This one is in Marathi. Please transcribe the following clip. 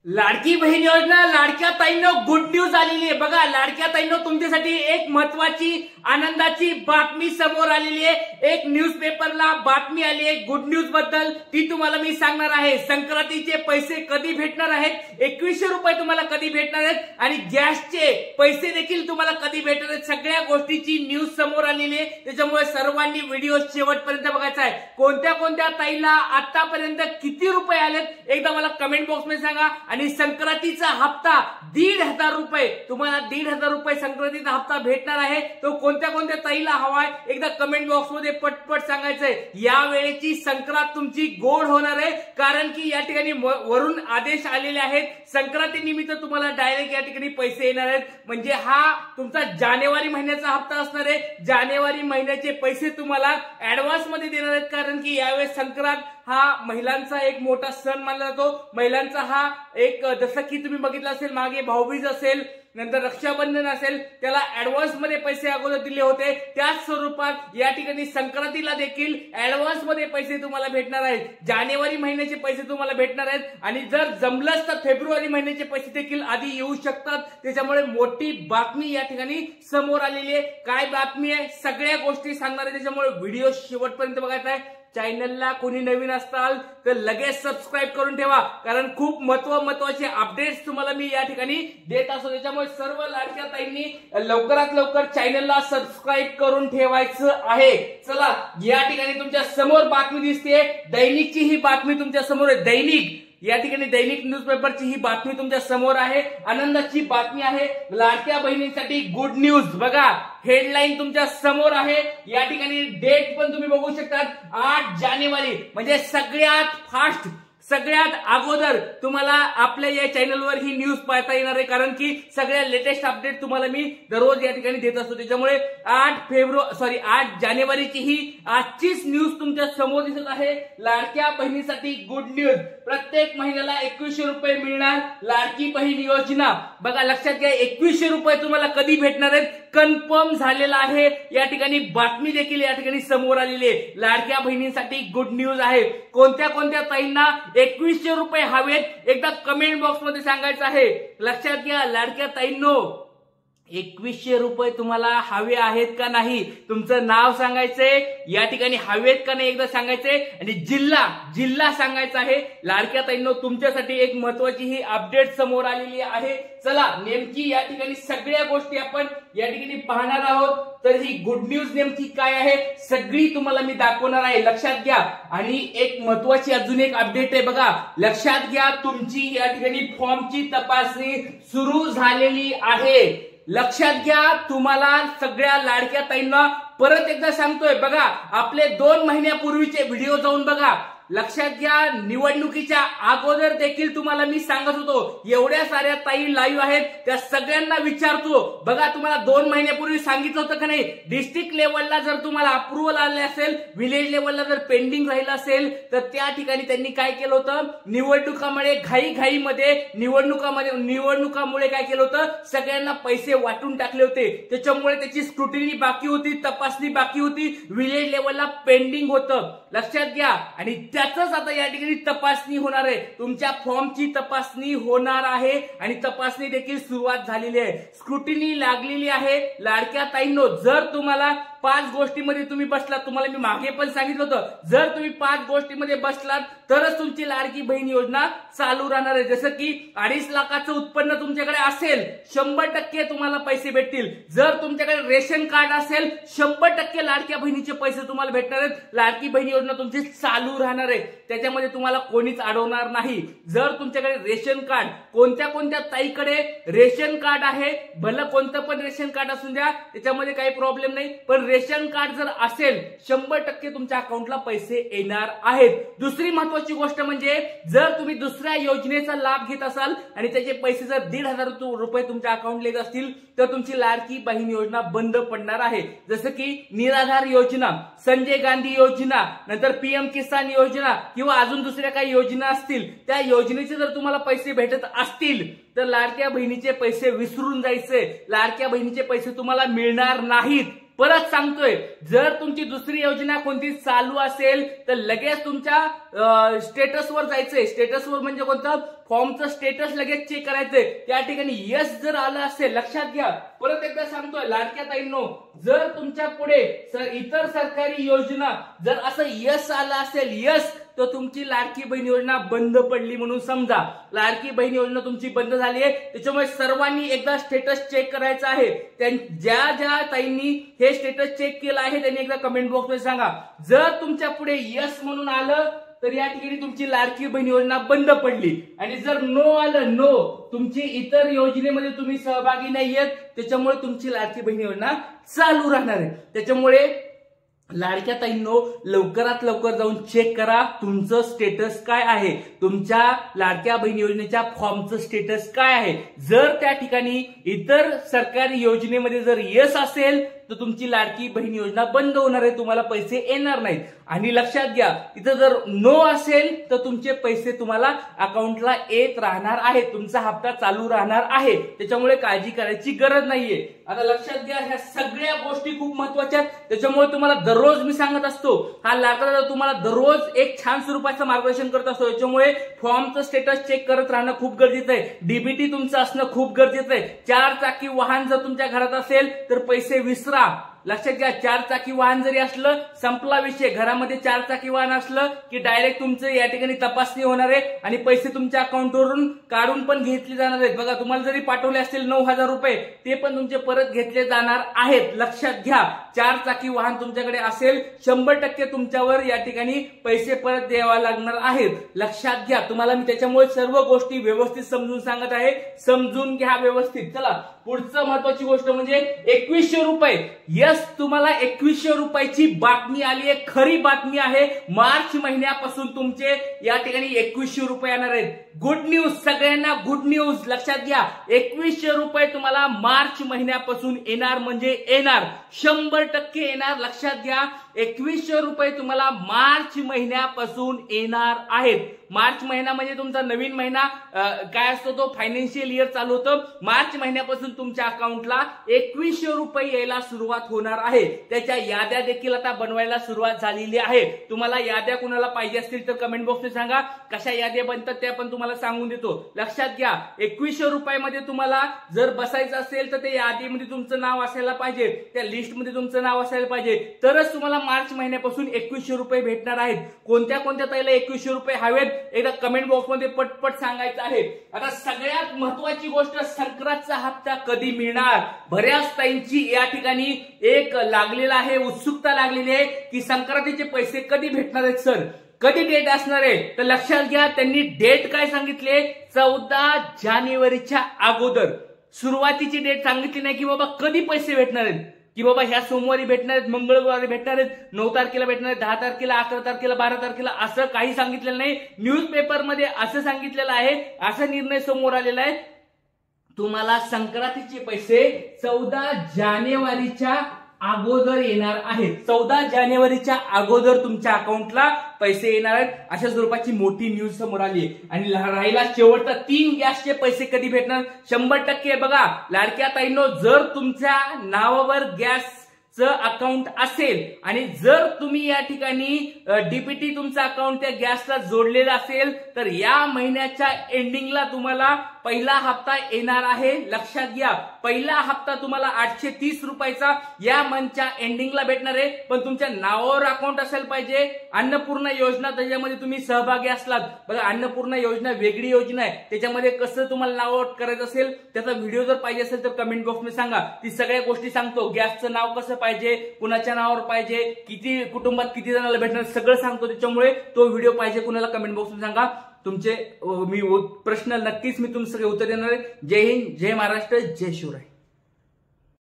लाडकी बहीण योजना लाडक्या ताईंनो गुड न्यूज आलेली आहे बघा। लाडक्या ताईंनो तुमच्यासाठी एक महत्वाची आनंदाची बातमी समोर आलेली आहे। एक न्यूजपेपरला बातमी आली आहे गुड न्यूज बद्दल, ती तुम्हाला मी सांगणार आहे। संक्रांतीचे पैसे कधी भेटणार आहेत, 2100 रुपये तुम्हाला कधी भेटणार आहेत आणि गॅसचे पैसे देखील तुम्हाला कधी भेटणार आहेत, सगळ्या गोष्टीची न्यूज समोर आलेली आहे। त्याच्यामुळे सर्वांनी व्हिडिओ शेवटपर्यंत बघायचा आहे। कोणत्या कोणत्या ताईला आतापर्यंत किती रुपये आलेत एकदा मला कमेंट बॉक्स मध्ये सांगा। आणि संक्रांतीचा हप्ता 1500 रुपये, तुम्हाला 1500 रुपये संक्रांतीचा हप्ता भेटणार आहे। तो कोणत्या कोणत्या ताईला हवाय एकदा कमेंट बॉक्स मध्ये पटपट सांगायचंय। या वेळेची संक्रांत तुमची गोड होणार आहे, कारण की या ठिकाणी वरून आदेश आलेले आहेत। संक्रांती निमित्त तुम्हाला डायरेक्ट या ठिकाणी पैसे येणार आहेत, म्हणजे हा तुमचा जानेवारी महिन्याचा हप्ता असणार आहे। जानेवारी महिन्याचे पैसे तुम्हाला ऍडव्हान्स मध्ये देणार आहेत, कारण की यावेळेस संक्रांत हा महिलांचा एक मोठा सण मानला जातो। महिलांचा हा एक जसं की तुम्ही बघितलं असेल मागे भाऊबीज असेल, नंतर रक्षाबंधन असेल, त्याला ऍडव्हान्स मध्ये पैसे अगोदर दिले होते। त्याच स्वरूपात या ठिकाणी संक्रांतीला देखील ऍडव्हान्स मध्ये पैसे तुम्हाला भेटणार आहेत। जानेवारी महिन्याचे पैसे तुम्हाला भेटणार आहेत आणि जर जमलंच तर फेब्रुवारी महिन्याचे पैसे देखील आधी येऊ शकतात। त्याच्यामुळे मोठी बातमी या ठिकाणी समोर आलेली आहे। काय बातमी आहे सगळ्या गोष्टी सांगणार आहे, त्याच्यामुळे व्हिडिओ शेवटपर्यंत बघायचा आहे। चॅनलला कोणी नवीन असाल तर लगेच सबस्क्राइब करून ठेवा, कारण खूप महत्वाचे अपडेट्स तुम्हाला मी या ठिकाणी देत असतो। त्याच्यामुळे सर्व लाडक्या ताईंनी लवकरात लवकर चॅनलला सबस्क्राइब करून ठेवायचं आहे। चला या ठिकाणी तुमच्या समोर बातमी दिसते, दैनिकची ही बातमी तुमच्या समोर आहे। दैनिक या ठिकाणी दैनिक न्यूजपेपरची ही बातमी तुमच्या समोर आहे। आनंदाची बातमी आहे, लाडक्या बहिणींसाठी गुड न्यूज। बघा हेडलाईन तुमच्या समोर आहे, या ठिकाणी डेट पण तुम्ही बघू शकता 8 जानेवारी, म्हणजे सगळ्यात फास्ट सगळ्यात अगोदर तुम्हाला आपल्या या चॅनलवर ही न्यूज पाहता येणार आहे, कारण की सगळ्या लेटेस्ट अपडेट तुम्हाला मी दररोज या ठिकाणी देत असतो। त्याच्यामुळे 8 जानेवारीची ही आजचीच न्यूज तुमच्या समोर दिसत आहे। लाडक्या बहिणीसाठी गुड न्यूज, प्रत्येक महिन्याला 2100 रुपये मिळणार लाडकी बहीण योजना। बघा लक्षात घ्या, 2100 रुपये तुम्हाला कधी भेटणार आहेत कन्फर्म झालेला आहे। या ठिकाणी बातमी देखील या ठिकाणी समोर आलेली आहे। लाडक्या बहिणींसाठी गुड न्यूज आहे। कोणत्या कोणत्या ताईंना 2100 रुपये हवेत एकदा कमेंट बॉक्स मध्ये सांगायचं आहे। लक्षात घ्या लाडक्या ताईंनो, 2100 रुपये तुम्हाला हवे आहेत का नाही, तुमचं नाव सांगायचंय, या ठिकाणी हवेत का नाही एकदा सांगायचंय आणि जिल्हा सांगायचा आहे। लाडक्या ताईंनो तुमच्यासाठी एक महत्वाची ही अपडेट समोर आलेली आहे। चला नेमकी या ठिकाणी सगळ्या गोष्टी आपण या ठिकाणी पाहणार आहोत। तर ही गुड न्यूज नेमकी काय आहे सगळी तुम्हाला मी दाखवणार आहे, लक्षात घ्या। आणि एक महत्वाची अजून एक अपडेट आहे बघा, लक्षात घ्या, तुमची या ठिकाणी फॉर्मची तपासणी सुरू झालेली आहे। लक्षात घ्या, तुम्हाला सगळ्या लाडक्या ताईंना परत एकदा सांगतोय, बघा आपले 2 महिन्यापूर्वीचे व्हिडिओ जाऊन बघा। लक्षात घ्या, निवडणुकीच्या अगोदर देखील तुम्हाला मी सांगत होतो, एवढ्या साऱ्या ताई लाईव्ह आहेत त्या सगळ्यांना विचारतो। बघा तुम्हाला 2 महिन्यापूर्वी सांगितलं होतं का नाही, डिस्ट्रिक्ट लेवलला जर तुम्हाला अप्रुव्हल आले असेल, विलेज लेवलला जर पेंडिंग राहिलं असेल, तर त्या ठिकाणी त्यांनी काय केलं होतं, निवडणुकामुळे घाईमध्ये निवडणुकामुळे काय केलं होतं, सगळ्यांना पैसे वाटून टाकले होते। त्याच्यामुळे त्याची स्क्रुटिनी बाकी होती, तपासणी बाकी होती, विलेज लेवलला पेंडिंग होतं। लक्षात घ्या, आणि त्याचंच आता या ठिकाणी तपासणी होणार आहे, तुमच्या फॉर्मची तपासणी होणार आहे आणि तपासणी देखील सुरुवात झालेली आहे, स्क्रुटिनी लागलेली आहे। लाडक्या ताईंनो, जर तुम्हाला 5 गोष्टीमध्ये तुम्ही बसलात, तुम्हाला मी मागे पण सांगितलं होतं, जर तुम्ही 5 गोष्टीमध्ये बसलात तरच तुमची लाडकी बहीण योजना चालू राहणार आहे। जसं की 2.5 लाखाचं उत्पन्न तुमच्याकडे असेल 100% तुम्हाला पैसे भेटतील। जर तुमच्याकडे रेशन कार्ड असेल 100% लाडक्या बहिणीचे पैसे तुम्हाला भेटणार आहेत। लाडकी बहीण योजना तुमची चालू राहणार आहे, त्याच्यामध्ये तुम्हाला कोणीच अडवणार नाही। जर तुमच्याकडे रेशन कार्ड, कोणत्या कोणत्या ताईकडे रेशन कार्ड आहे, भलं कोणतं पण रेशन कार्ड असून द्या, त्याच्यामध्ये काही प्रॉब्लेम नाही, पण रेशन कार्ड जर असेल 100% तुमच्या अकाउंटला पैसे येणार आहेत। दुसरी महत्वाची गोष्ट म्हणजे, जर तुम्ही दुसऱ्या योजनेचा लाभ घेत असाल आणि त्याचे पैसे जर 1500 रुपये तुमच्या अकाउंटला येत असतील, तर तुमची लाडकी बहीण योजना बंद पडणार आहे। जसं की निराधार योजना, संजय गांधी योजना, नंतर पीएम किसान योजना किंवा अजून दुसऱ्या काही योजना असतील, त्या योजनेचे जर तुम्हाला पैसे भेटत असतील तर लाडक्या बहिणीचे पैसे विसरून जायचे, लाडक्या बहिणीचे पैसे तुम्हाला मिळणार नाहीत। परत सांगतोय, जर तुमची दुसरी योजना कोणती चालू असेल तर लगेच तुमच्या स्टेटसवर जायचंय. स्टेटसवर म्हणजे कोणतं, फॉर्मचं स्टेटस लगेच चेक करायचंय. त्या ठिकाणी यस जर आलं असेल, लक्षात घ्या, परत एकदा सांगतोय लाडक्या ताईंनो, जर तुमच्या पुढे इतर सरकारी योजना जर असं यस आलं असेल, यस, तर तुमची लाडकी बहीण योजना बंद पडली म्हणून समजा. लाडकी बहीण योजना तुमची बंद झाली आहे. त्याच्यामुळे सर्वांनी एकदा स्टेटस चेक करायचं आहे. ज्या ज्या ताईंनी हे स्टेटस चेक केलं आहे त्यांनी एकदा कमेंट बॉक्समध्ये सांगा. जर तुमच्या पुढे यस म्हणून आलं तर या ठिकाणी तुमची लाडकी बहीण योजना बंद पडली. आणि जर नो आलं, नो, तुमची इतर योजनेमध्ये तुम्ही सहभागी नाहीयेत, त्याच्यामुळे तुमची लाडकी बहीण योजना चालू राहणार आहे. त्याच्यामुळे लाडक्या ताईंनो, लवकरात लवकर जाऊन चेक करा तुमचं स्टेटस काय आहे, तुमच्या लाडक्या बहीण योजनेच्या फॉर्मचं स्टेटस काय आहे. जर त्या ठिकाणी इतर सरकारी योजनेमध्ये जर यस असेल तर तुमची लाडकी बहीण योजना बंद होणार आहे, तुम्हाला पैसे येणार नाहीत. आणि लक्षात घ्या, इथं जर नो असेल तर तुमचे पैसे तुम्हाला अकाउंटला येत राहणार आहेत, तुमचा हप्ता चालू राहणार आहे. त्याच्यामुळे काळजी करायची गरज नाहीये. आता लक्षात घ्या, ह्या सगळ्या गोष्टी खूप महत्वाच्या आहेत. त्याच्यामुळे तुम्हाला दररोज मी सांगत असतो, हा लाडका तुम्हाला दररोज एक छान स्वरूपाचं मार्गदर्शन करत असतो. त्याच्यामुळे फॉर्मचं स्टेटस चेक करत राहणं खूप गरजेचं आहे. डीबीटी तुमचं असणं खूप गरजेचं आहे. 4 चाकी वाहन जर तुमच्या घरात असेल तर पैसे विसरा. लक्षात घ्या, 4 चाकी वाहन जरी असलं, संपला विषय. घरामध्ये 4 चाकी वाहन असलं की डायरेक्ट तुमचं या ठिकाणी तपासणी होणार आहे आणि पैसे तुमच्या अकाउंटवरून काढून पण घेतले जाणार आहेत. बघा, तुम्हाला जरी पाठवले असतील 9,000 रुपये, ते पण तुमचे परत घेतले जाणार आहेत. लक्षात घ्या, 4 चाकी वाहन तुमच्याकडे असेल, 100% तुमच्यावर या ठिकाणी पैसे परत द्यावा लागणार आहेत. लक्षात घ्या, तुम्हाला मी त्याच्यामुळे सर्व गोष्टी व्यवस्थित समजून सांगत आहे. समजून घ्या व्यवस्थित. चला, पुढचं महत्वाची गोष्ट म्हणजे 2100 रुपये. यस, तुम्हाला 2100 रुपयाची बातमी आली आहे, खरी बातमी आहे. मार्च महिन्यापासून तुमचे या ठिकाणी 2100 रुपये येणार आहेत. गुड न्यूज, सगळ्यांना गुड न्यूज. लक्षात घ्या, 2100 रुपये तुम्हाला मार्च महिन्यापासून येणार, म्हणजे येणार, 100% येणार. लक्षात घ्या, 2100 रुपये तुम्हाला मार्च महिन्यापासून येणार आहेत. मार्च महिना म्हणजे तुमचा नवीन महिना काय असतो, तो फायनान्शियल इयर चालू होतं. मार्च महिन्यापासून तुमच्या अकाउंटला 2100 रुपये यायला सुरुवात होणार आहे. त्याच्या याद्या देखील आता बनवायला सुरुवात झालेली आहे. तुम्हाला याद्या कुणाला पाहिजे असतील तर कमेंट बॉक्समध्ये सांगा. कशा याद्या बनतात त्या पण तुम्हाला सांगून देतो. लक्षात घ्या, 2100 रुपयामध्ये तुम्हाला जर बसायचं असेल तर त्या यादीमध्ये तुमचं नाव असायला पाहिजे, त्या लिस्टमध्ये तुमचं नाव असायला पाहिजे, तरच तुम्हाला मार्च महिन्यापासून 2100 रुपये भेटणार आहेत. कोणत्या कोणत्या ताईला 2100 रुपये हवेत एकदा कमेंट बॉक्समध्ये पटपट सांगायचं आहे. आता सगळ्यात महत्वाची गोष्ट, संक्रांतचा हप्ता कधी मिळणार. बऱ्याच ताईंची या ठिकाणी एक लागलेला आहे, उत्सुकता लागलेली आहे की संक्रांतीचे पैसे कधी भेटणार आहेत सर, कधी डेट असणार आहे. तर लक्षात घ्या, त्यांनी डेट काय सांगितले, 14 जानेवारीच्या अगोदर. सुरुवातीची डेट सांगितली नाही की बाबा कधी पैसे भेटणार आहेत, की बाबा ह्या सोमवारी भेटणार आहेत, मंगळवारी भेटणार आहेत, 9 तारखेला भेटणार आहेत, 10 तारखेला, 11 तारखेला, 12 तारखेला, असं काही सांगितलेलं नाही. न्यूज पेपरमध्ये असं सांगितलेलं आहे, असा निर्णय समोर आलेला आहे, तुम्हाला संक्रांतीचे पैसे 14 जानेवारीच्या अगोदर येणार आहेत. 14 जानेवारीच्या अगोदर तुमच्या अकाउंटला पैसे येणार आहेत, अशा स्वरूपाची मोठी न्यूज समोर आली. आणि राहिला शेवटचा 3 गॅसचे पैसे कधी भेटणार, 100% बघा लाडक्या ताईंनो, जर तुमच्या नावावर गॅस अकाउंट असेल आणि जर तुम्ही या ठिकाणी डीपीटी तुमचं अकाउंट त्या गॅसला जोडलेलं असेल तर या महिन्याच्या एंडिंगला तुम्हाला पहिला हप्ता येणार आहे. लक्षात घ्या, पहिला हप्ता तुम्हाला 830 रुपयाचा या मंथच्या एंडिंगला भेटणार आहे. पण तुमच्या नावावर अकाउंट असेल पाहिजे. अन्नपूर्णा योजना त्याच्यामध्ये तुम्ही सहभागी असलात, बघा अन्नपूर्णा योजना वेगळी योजना आहे, त्याच्यामध्ये कसं तुम्हाला नाव करायचं असेल त्याचा व्हिडिओ जर पाहिजे असेल तर कमेंट बॉक्समध्ये सांगा. ती सगळ्या गोष्टी सांगतो. गॅसचं नाव कसं पाहिजे, कुणाच्या नावावर पाहिजे, किती कुटुंबात किती जणांना भेटणार, सगळं सांगतो. त्याच्यामुळे तो व्हिडिओ पाहिजे कुणाला कमेंट बॉक्समध्ये सांगा. तुमचे मी प्रश्न नक्कीच मी तुमचे सगळे उत्तर देणार आहे. जय हिंद, जय महाराष्ट्र, जय शिवराय.